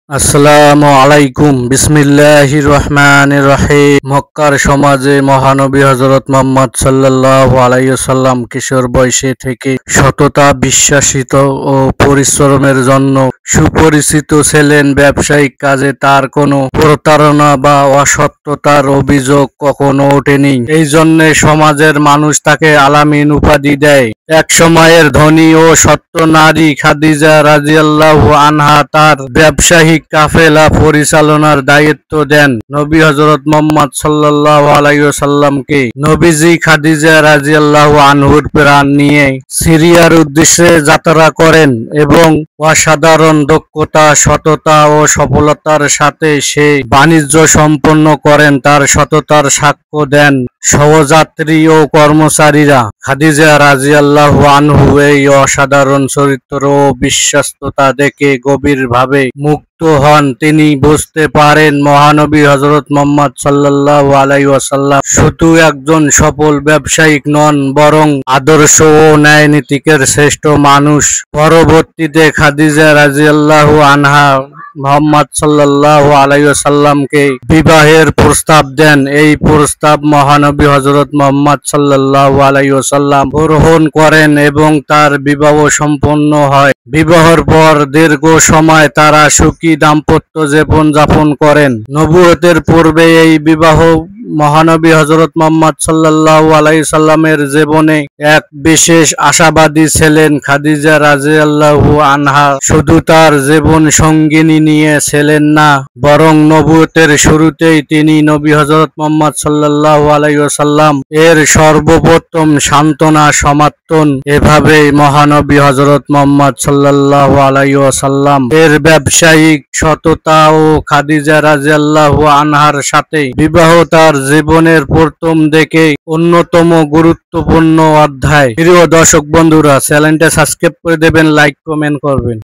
আসসালামু আলাইকুম বিসমিল্লাহির রহমানির রহিম। মক্কার সমাজে মহানবী হযরত মুহাম্মদ সাল্লাল্লাহু আলাইহি ওয়াসাল্লাম কিশোর বয়সে থেকে সততা, বিশ্বাসিত ও পরিশ্রমের জন্য সুপরিচিত ছিলেন। ব্যবসায়িক কাজে তার কোনো প্রতারণা বা অসত্যতার অভিযোগ কখনো ওঠেনি। এই জন্যে সমাজের মানুষ তাকে আলামিন উপাধি দেয়। এক সময়ের ধনী ও সৎ নারী খাদিজা রাদিয়াল্লাহু আনহা তার ব্যবসায়িক কাফেলা পরিচালনার দায়িত্ব দেন নবী হযরত মুহাম্মদ সাল্লাল্লাহু আলাইহি ওয়াসাল্লামকে। নবীজি খাদিজা রাদিয়াল্লাহু আনহুর প্রাণ নিয়ে সিরিয়ার উদ্দেশ্যে যাত্রা করেন এবং অসাধারণ দক্ষতা, সততা ও সফলতার সাথে সে বাণিজ্য সম্পন্ন করেন। তার সততার সাক্ষ্য দেন সহযাত্রী ও কর্মচারীরা। খাদিজা রাদিয়াল্লাহু আনহু এই অসাধারণ চরিত্র ও বিশ্বস্ততা দেখে গভীরভাবে মুগ্ধ হন। তিনি বুঝতে পারেন মহানবী হযরত মুহাম্মদ সাল্লাল্লাহু আলাইহি ওয়াসাল্লাম শুধু একজন সফল ব্যবসায়িক নন, বরং আদর্শ ও ন্যায়নীতিকের শ্রেষ্ঠ মানুষ। পরবর্তীতে খাদিজা রাদিয়াল্লাহু আনহা মুহাম্মদ সাল্লাল্লাহু আলাইহি ওয়াসাল্লামকে বিবাহের প্রস্তাব দেন। এই প্রস্তাব মহানবী হযরত মুহাম্মদ সাল্লাল্লাহু আলাইহি ওয়াসাল্লাম গ্রহণ করেন এবং তার বিবাহ সম্পন্ন হয়। বিবাহের পর দীর্ঘ সময় তারা সুখী দাম্পত্য জীবন যাপন করেন। নবুয়তের পূর্বে এই বিবাহ মহানবী হযরত মুহাম্মদ সাল্লাল্লাহু আলাইহি সাল্লামের জীবনে এক বিশেষ আশাবাদী ছিলেন। খাদিজা রাদিয়াল্লাহু আনহা শুধু তার জীবন সঙ্গিনী নিয়ে ছিলেন না, বরং নবুয়তের শুরুতেই তিনি নবী হযরত মুহাম্মদ সাল্লাল্লাহু আলাইহি ওয়াসাল্লাম এর সর্বপ্রথম সান্ত্বনা সমর্থন। এভাবেই মহানবী হযরত মুহাম্মদ সাল্লাল্লাহু আলাইহি ওয়াসাল্লাম এর ব্যবসায়িক সততা ও খাদিজা রাদিয়াল্লাহু আনহার সাথে বিবাহ তার জীবনের প্রথম দিকে অন্যতম গুরুত্বপূর্ণ অধ্যায়। প্রিয় দর্শক বন্ধুরা, চ্যানেলটা সাবস্ক্রাইব করে দেবেন, লাইক কমেন্ট করবেন।